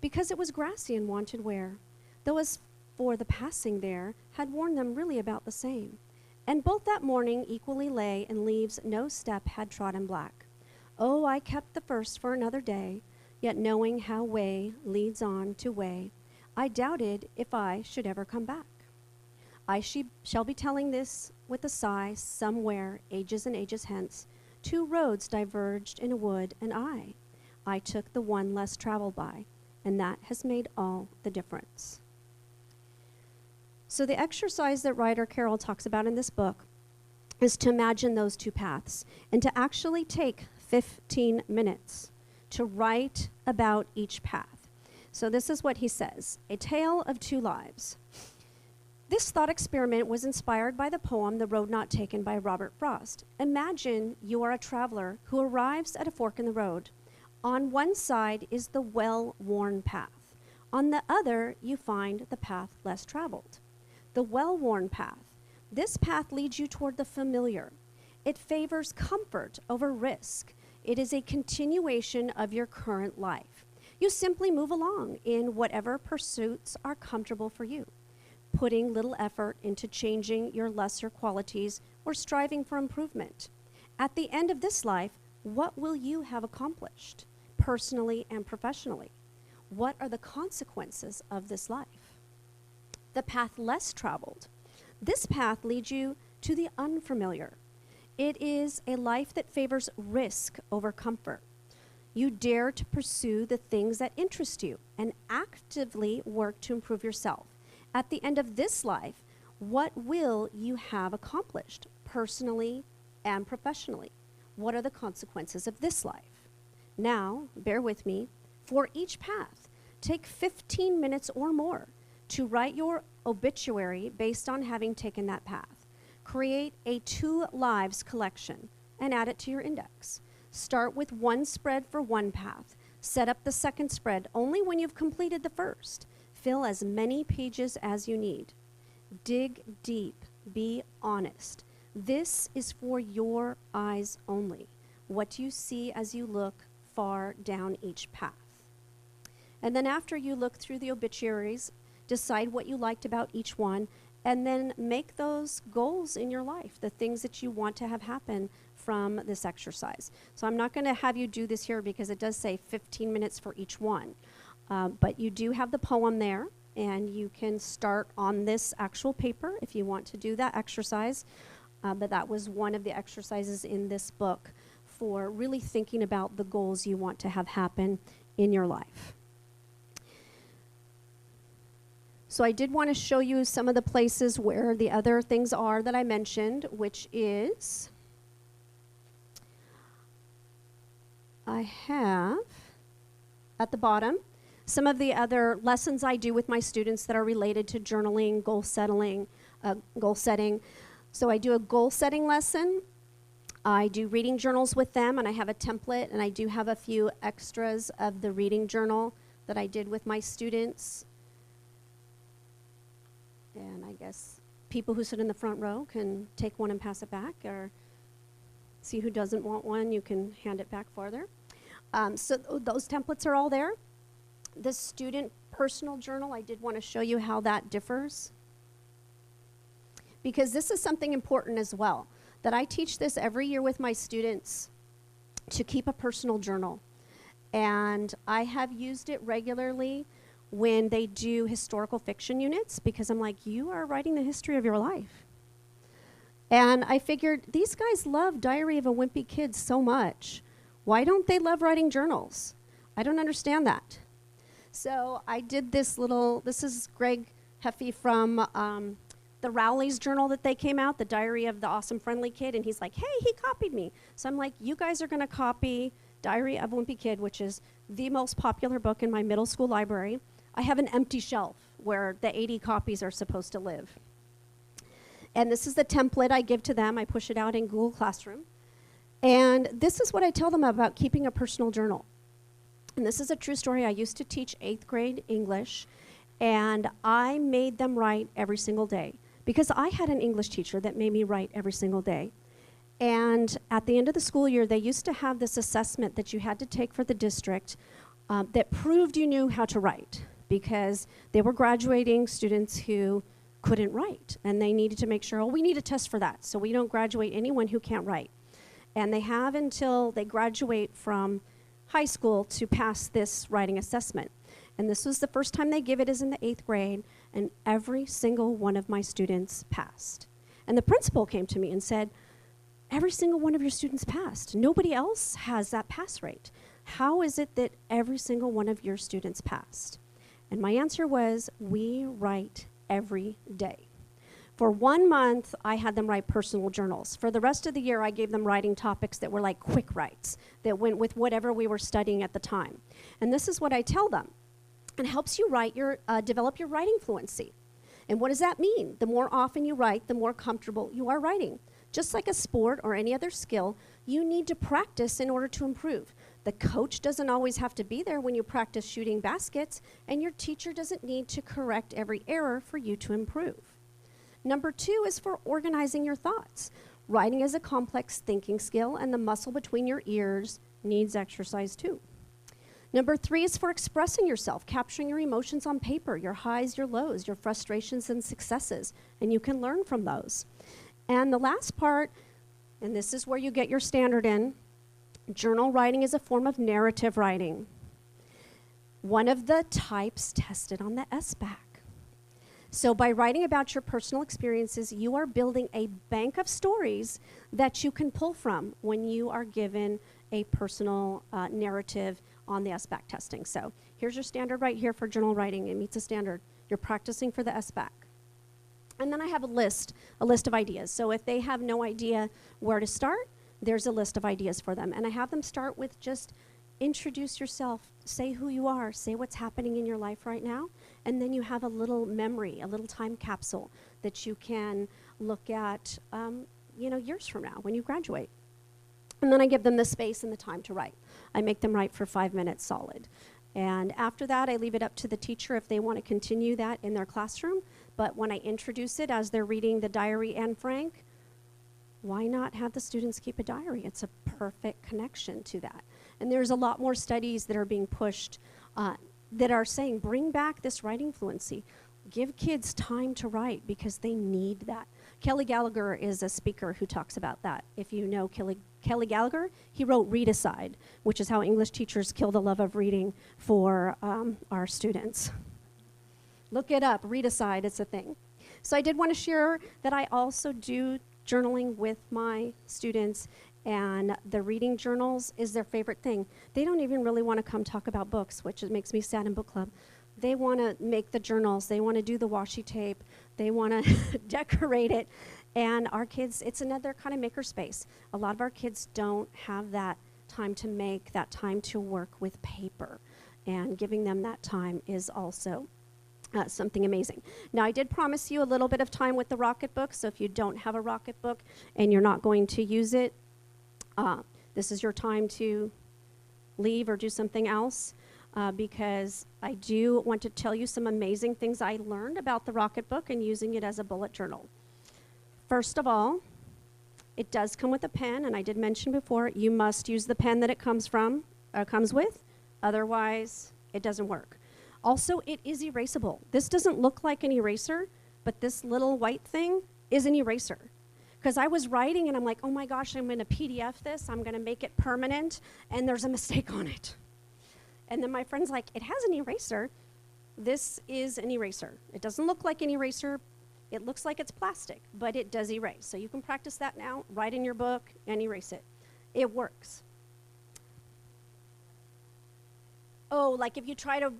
because it was grassy and wanted wear, though as for the passing there, had worn them really about the same. And both that morning equally lay, and leaves no step had trodden black. Oh, I kept the first for another day, yet knowing how way leads on to way, I doubted if I should ever come back. I shall be telling this with a sigh somewhere, ages and ages hence. Two roads diverged in a wood, and I took the one less traveled by, and that has made all the difference. So the exercise that writer Carol talks about in this book is to imagine those two paths and to actually take 15 minutes to write about each path. So this is what he says: A Tale of Two Lives. This thought experiment was inspired by the poem The Road Not Taken by Robert Frost. Imagine you are a traveler who arrives at a fork in the road. On one side is the well-worn path. On the other, you find the path less traveled. The well-worn path. This path leads you toward the familiar. It favors comfort over risk. It is a continuation of your current life. You simply move along in whatever pursuits are comfortable for you, putting little effort into changing your lesser qualities or striving for improvement. At the end of this life, what will you have accomplished, personally and professionally? What are the consequences of this life? The path less traveled. This path leads you to the unfamiliar. It is a life that favors risk over comfort. You dare to pursue the things that interest you and actively work to improve yourself. At the end of this life, what will you have accomplished, personally and professionally? What are the consequences of this life? Now, bear with me, for each path, take 15 minutes or more to write your obituary based on having taken that path. Create a Two Lives collection and add it to your index. Start with one spread for one path. Set up the second spread only when you've completed the first. Fill as many pages as you need. Dig deep. Be honest. This is for your eyes only. What do you see as you look far down each path? And then after you look through the obituaries, decide what you liked about each one, and then make those goals in your life, the things that you want to have happen from this exercise. So I'm not going to have you do this here because it does say 15 minutes for each one. But you do have the poem there, and you can start on this actual paper if you want to do that exercise. But that was one of the exercises in this book for really thinking about the goals you want to have happen in your life. So I did want to show you some of the places where the other things are that I mentioned, which is, I have at the bottom some of the other lessons I do with my students that are related to journaling, goal setting. So I do a goal setting lesson. I do reading journals with them, and I have a template, and I do have a few extras of the reading journal that I did with my students. And I guess people who sit in the front row can take one and pass it back, or see who doesn't want one, you can hand it back farther. So those templates are all there. The student personal journal, I did want to show you how that differs, because this is something important as well, that I teach this every year with my students to keep a personal journal. And I have used it regularly when they do historical fiction units, because I'm like, you are writing the history of your life. And I figured these guys love Diary of a Wimpy Kid so much. Why don't they love writing journals? I don't understand that. So I did this little, this is Greg Heffy from the Rowley's journal that they came out, the Diary of the Awesome Friendly Kid, and he's like, hey, he copied me. So I'm like, you guys are going to copy Diary of Wimpy Kid, which is the most popular book in my middle school library. I have an empty shelf where the 80 copies are supposed to live. And this is the template I give to them. I push it out in Google Classroom. And this is what I tell them about keeping a personal journal. And this is a true story. I used to teach 8th grade English, and I made them write every single day because I had an English teacher that made me write every single day. And at the end of the school year, they used to have this assessment that you had to take for the district that proved you knew how to write, because they were graduating students who couldn't write, and they needed to make sure, oh, we need a test for that, so we don't graduate anyone who can't write. And they have until they graduate from high school to pass this writing assessment. And this was the first time they give it, is in the 8th grade, and every single one of my students passed. And the principal came to me and said, every single one of your students passed. Nobody else has that pass rate. How is it that every single one of your students passed? And my answer was, we write every day. For 1 month, I had them write personal journals. For the rest of the year, I gave them writing topics that were like quick writes, that went with whatever we were studying at the time. And this is what I tell them. It helps you develop your writing fluency. And what does that mean? The more often you write, the more comfortable you are writing. Just like a sport or any other skill, you need to practice in order to improve. The coach doesn't always have to be there when you practice shooting baskets, and your teacher doesn't need to correct every error for you to improve. Number 2 is for organizing your thoughts. Writing is a complex thinking skill, and the muscle between your ears needs exercise too. Number 3 is for expressing yourself, capturing your emotions on paper, your highs, your lows, your frustrations and successes, and you can learn from those. And the last part, and this is where you get your standard in, journal writing is a form of narrative writing. One of the types tested on the SBAC. So by writing about your personal experiences, you are building a bank of stories that you can pull from when you are given a personal narrative on the SBAC testing. So here's your standard right here for journal writing. It meets a standard. You're practicing for the SBAC. And then I have a list of ideas. So if they have no idea where to start, there's a list of ideas for them. And I have them start with just introduce yourself, say who you are, say what's happening in your life right now, and then you have a little memory, a little time capsule that you can look at years from now when you graduate. And then I give them the space and the time to write. I make them write for 5 minutes solid. And after that, I leave it up to the teacher if they want to continue that in their classroom. But when I introduce it as they're reading the diary and Frank, why not have the students keep a diary? It's a perfect connection to that. And there's a lot more studies that are being pushed that are saying, bring back this writing fluency. Give kids time to write because they need that. Kelly Gallagher is a speaker who talks about that. If you know Kelly Gallagher, he wrote Read Aside, which is how English teachers kill the love of reading for our students. Look it up, Read Aside, it's a thing. So I did want to share that I also do journaling with my students, and the reading journals is their favorite thing. They don't even really want to come talk about books, which makes me sad in book club. They want to make the journals. They want to do the washi tape. They want to decorate it. And our kids, it's another kind of maker space. A lot of our kids don't have that time to make, that time to work with paper. And giving them that time is also something amazing. Now, I did promise you a little bit of time with the Rocket Book, so if you don't have a Rocket Book and you're not going to use it, this is your time to leave or do something else, because I do want to tell you some amazing things I learned about the Rocket Book and using it as a bullet journal. First of all, it does come with a pen, and I did mention before, you must use the pen that it comes with, otherwise it doesn't work. Also, it is erasable. This doesn't look like an eraser, but this little white thing is an eraser. Because I was writing and I'm like, oh my gosh, I'm going to PDF this, I'm going to make it permanent, and there's a mistake on it. And then my friend's like, it has an eraser. This is an eraser. It doesn't look like an eraser. It looks like it's plastic, but it does erase. So you can practice that now, write in your book, and erase it. It works. Oh, like if you try to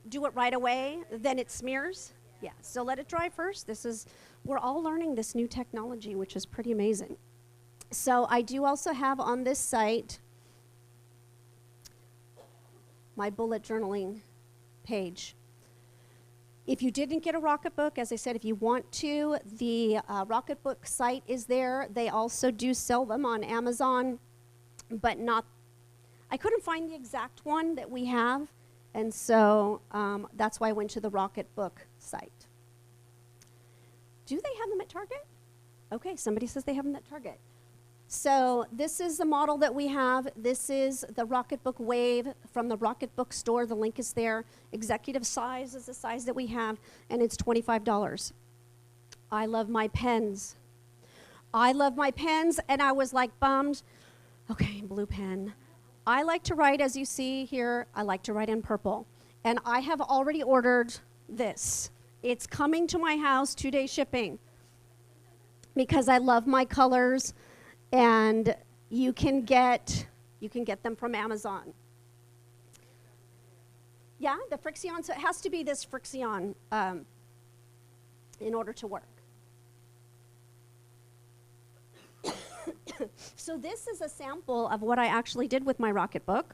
do it right away, then it smears? Yeah, so let it dry first. This is we're all learning this new technology, which is pretty amazing. So I do also have on this site my bullet journaling page. If you didn't get a Rocketbook, as I said, if you want to, the Rocketbook site is there. They also do sell them on Amazon, but not, I couldn't find the exact one that we have, and so that's why I went to the Rocketbook site. Do they have them at Target? Okay, somebody says they have them at Target. So this is the model that we have. This is the Rocketbook Wave from the Rocketbook store. The link is there. Executive size is the size that we have, and it's $25. I love my pens. I love my pens, and I was like bummed. Okay, blue pen. I like to write, as you see here, I like to write in purple. And I have already ordered this. It's coming to my house, 2-day shipping, because I love my colors. And you can get them from Amazon. Yeah, the Frixion, so it has to be this Frixion in order to work. So this is a sample of what I actually did with my Rocketbook.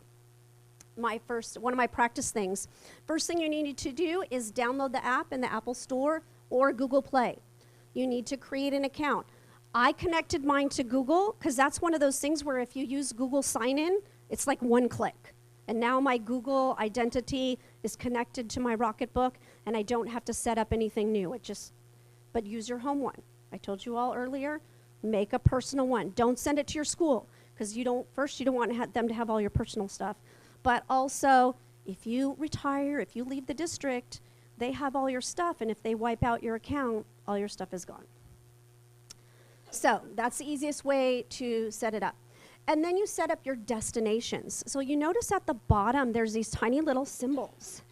One of my practice things. First thing you need to do is download the app in the Apple Store or Google Play. You need to create an account. I connected mine to Google because that's one of those things where if you use Google sign-in, it's like one click. And now my Google identity is connected to my Rocketbook, and I don't have to set up anything new. But use your home one. I told you all earlier, make a personal one. Don't send it to your school because you don't want them to have all your personal stuff. But also, if you retire, if you leave the district, they have all your stuff, and if they wipe out your account, all your stuff is gone. So that's the easiest way to set it up. And then you set up your destinations. So you notice at the bottom, there's these tiny little symbols.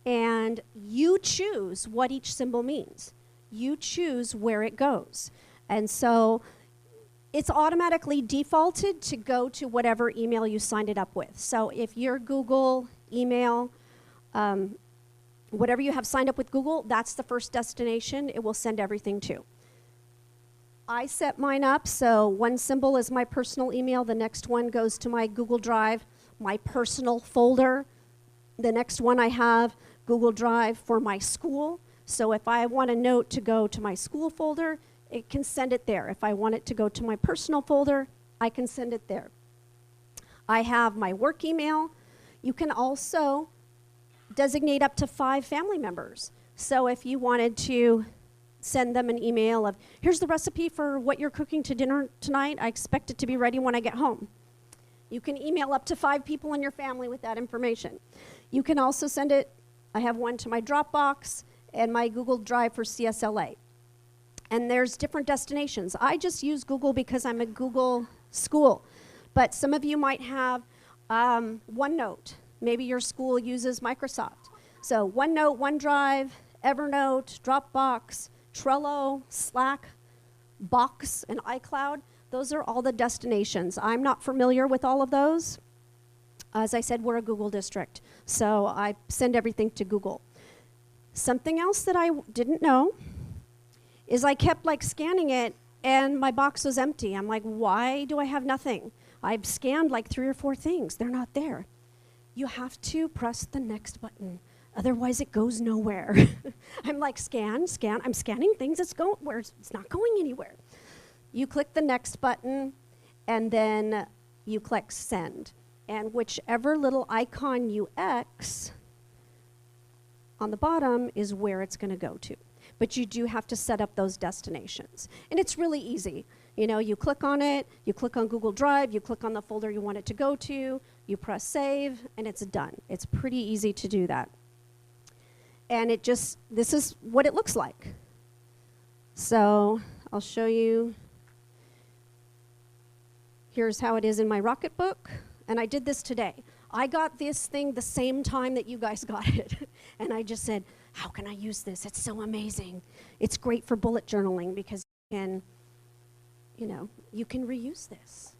And you choose what each symbol means. You choose where it goes. And so it's automatically defaulted to go to whatever email you signed it up with. So if your Google email, whatever you have signed up with Google, that's the first destination it will send everything to. I set mine up, so one symbol is my personal email, the next one goes to my Google Drive, my personal folder. The next one I have Google Drive for my school. So if I want a note to go to my school folder, it can send it there. If I want it to go to my personal folder, I can send it there. I have my work email. You can also designate up to 5 family members. So if you wanted to send them an email of, here's the recipe for what you're cooking to dinner tonight. I expect it to be ready when I get home. You can email up to 5 people in your family with that information. You can also send it, I have one to my Dropbox and my Google Drive for CSLA. And there's different destinations. I just use Google because I'm a Google school. But some of you might have OneNote. Maybe your school uses Microsoft. So OneNote, OneDrive, Evernote, Dropbox, Trello, Slack, Box, and iCloud. Those are all the destinations. I'm not familiar with all of those. As I said, we're a Google district, so I send everything to Google. Something else that I didn't know is I kept scanning it and my box was empty. I'm like, why do I have nothing? I've scanned 3 or 4 things. They're not there. You have to press the next button. Otherwise, it goes nowhere. I'm like, scan. I'm scanning things. It's not going anywhere. You click the next button, and then you click send. And whichever little icon you X on the bottom is where it's going to go to. But you do have to set up those destinations. And it's really easy. You click on it, you click on Google Drive, you click on the folder you want it to go to, you press save, and it's done. It's pretty easy to do that. And this is what it looks like. So I'll show you. Here's how it is in my Rocketbook. And I did this today. I got this thing the same time that you guys got it. And I just said, how can I use this? It's so amazing. It's great for bullet journaling because you can reuse this.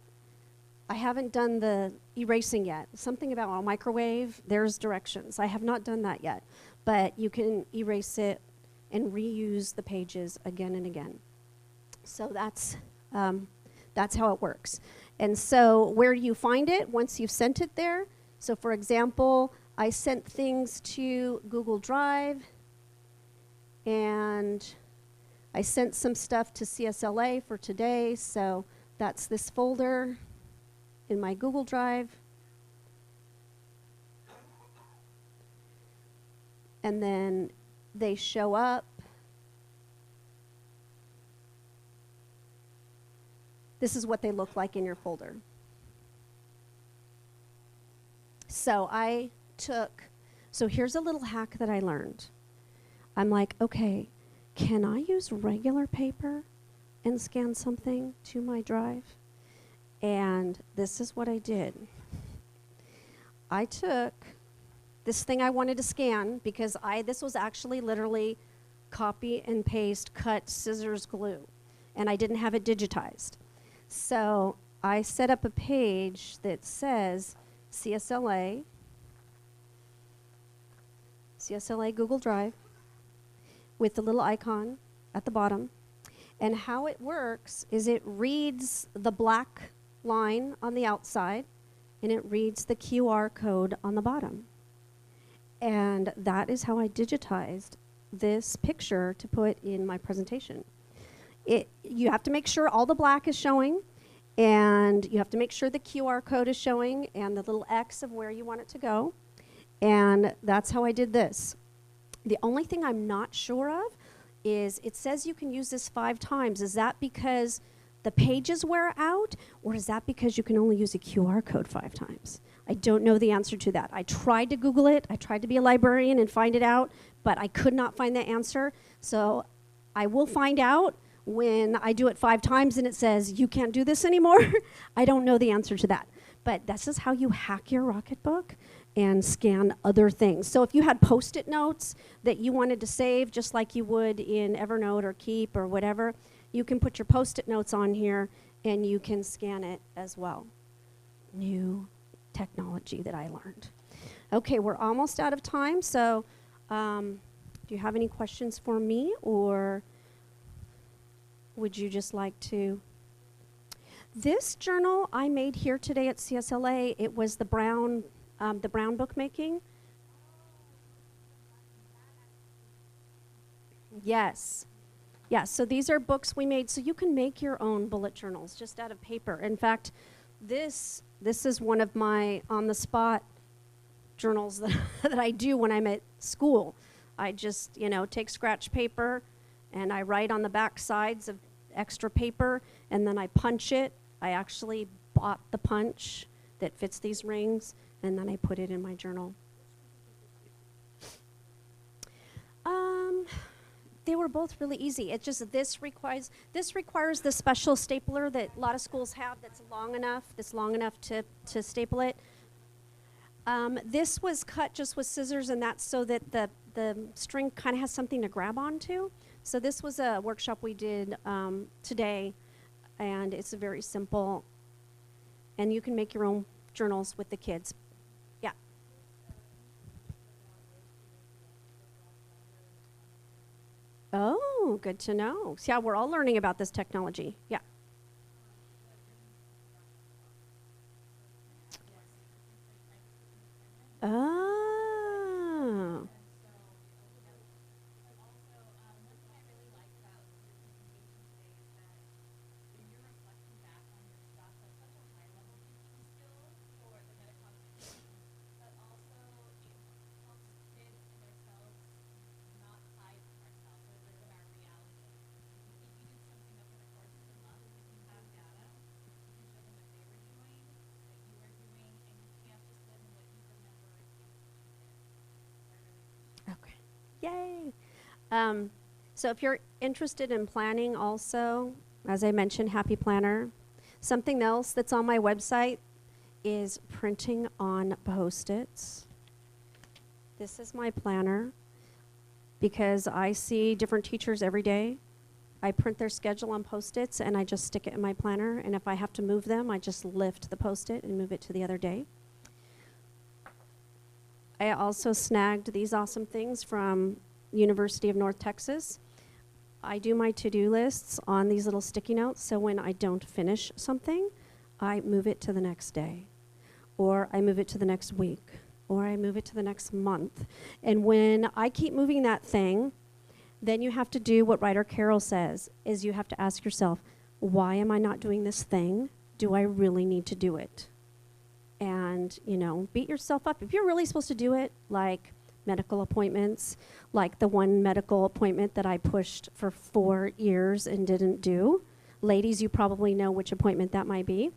I haven't done the erasing yet. Something about a microwave, there's directions. I have not done that yet. But you can erase it and reuse the pages again and again. So that's how it works. And so where do you find it once you've sent it there? So for example, I sent things to Google Drive, and I sent some stuff to CSLA for today, so that's this folder in my Google Drive. And then they show up. This is what they look like in your folder. So here's a little hack that I learned. I'm like, okay, can I use regular paper and scan something to my drive? And this is what I did. I took this thing I wanted to scan because this was actually literally copy and paste, cut, scissors, glue, and I didn't have it digitized. So I set up a page that says CSLA Google Drive with the little icon at the bottom. And how it works is it reads the black line on the outside, and it reads the QR code on the bottom. And that is how I digitized this picture to put in my presentation. You have to make sure all the black is showing, and you have to make sure the QR code is showing and the little X of where you want it to go. And that's how I did this. The only thing I'm not sure of is it says you can use this 5 times. Is that because the pages wear out, or is that because you can only use a QR code 5 times? I don't know the answer to that. I tried to Google it. I tried to be a librarian and find it out, but I could not find the answer. So I will find out when I do it 5 times and it says, you can't do this anymore. I don't know the answer to that. But this is how you hack your Rocketbook and scan other things. So if you had Post-it notes that you wanted to save, just like you would in Evernote or Keep or whatever, you can put your Post-it notes on here and you can scan it as well. New technology that I learned. Okay, we're almost out of time, so do you have any questions for me, or would you just like to? This journal I made here today at CSLA. It was the brown bookmaking. Yes. Yeah, so these are books we made, so you can make your own bullet journals just out of paper. In fact, this is one of my on-the-spot journals that I do when I'm at school. I just, take scratch paper and I write on the back sides of extra paper, and then I punch it. I actually bought the punch that fits these rings, and then I put it in my journal. They were both really easy. It's just this requires the special stapler that a lot of schools have that's long enough to staple it. This was cut just with scissors, and that's so that the string kind of has something to grab onto. So this was a workshop we did today, and it's very simple, and you can make your own journals with the kids. Yeah. Oh, good to know. So yeah, we're all learning about this technology. Yeah. Oh. Yay. So if you're interested in planning also, as I mentioned, Happy Planner. Something else that's on my website is printing on Post-its. This is my planner because I see different teachers every day. I print their schedule on Post-its and I just stick it in my planner, and if I have to move them, I just lift the Post-it and move it to the other day. I also snagged these awesome things from University of North Texas. I do my to-do lists on these little sticky notes, so when I don't finish something, I move it to the next day, or I move it to the next week, or I move it to the next month. And when I keep moving that thing, then you have to do what Writer Carol says, is you have to ask yourself, why am I not doing this thing? Do I really need to do it? And, you know, beat yourself up. If you're really supposed to do it, like medical appointments, like the one medical appointment that I pushed for 4 years and didn't do. Ladies, you probably know which appointment that might be.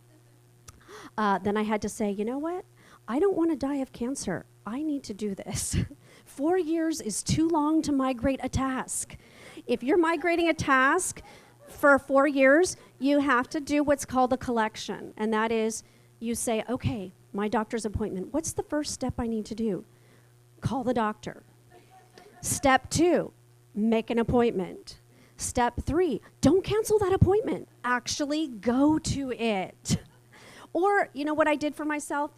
Then I had to say, you know what? I don't want to die of cancer. I need to do this. 4 years is too long to migrate a task. If you're migrating a task for 4 years, you have to do what's called a collection. And that is, you say, okay, my doctor's appointment. What's the first step I need to do? Call the doctor. Step 2, make an appointment. Step 3, don't cancel that appointment. Actually go to it. Or, you know what I did for myself?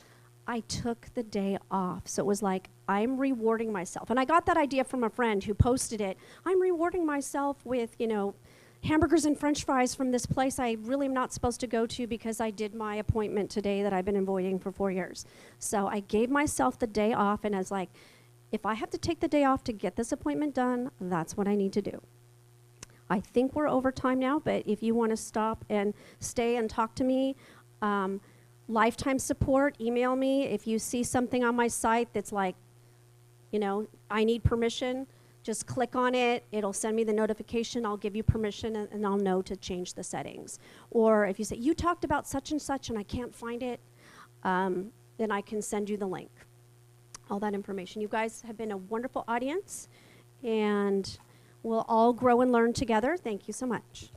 I took the day off. So it was like, I'm rewarding myself. And I got that idea from a friend who posted it. I'm rewarding myself with, you know, hamburgers and french fries from this place I really am not supposed to go to because I did my appointment today that I've been avoiding for 4 years. So I gave myself the day off, and I was like, if I have to take the day off to get this appointment done, that's what I need to do. I think we're over time now, but if you want to stop and stay and talk to me, lifetime support, email me. If you see something on my site that's like, you know, I need permission, just click on it. It'll send me the notification. I'll give you permission, and I'll know to change the settings. Or if you say, you talked about such and such and I can't find it, then I can send you the link. All that information. You guys have been a wonderful audience, and we'll all grow and learn together. Thank you so much.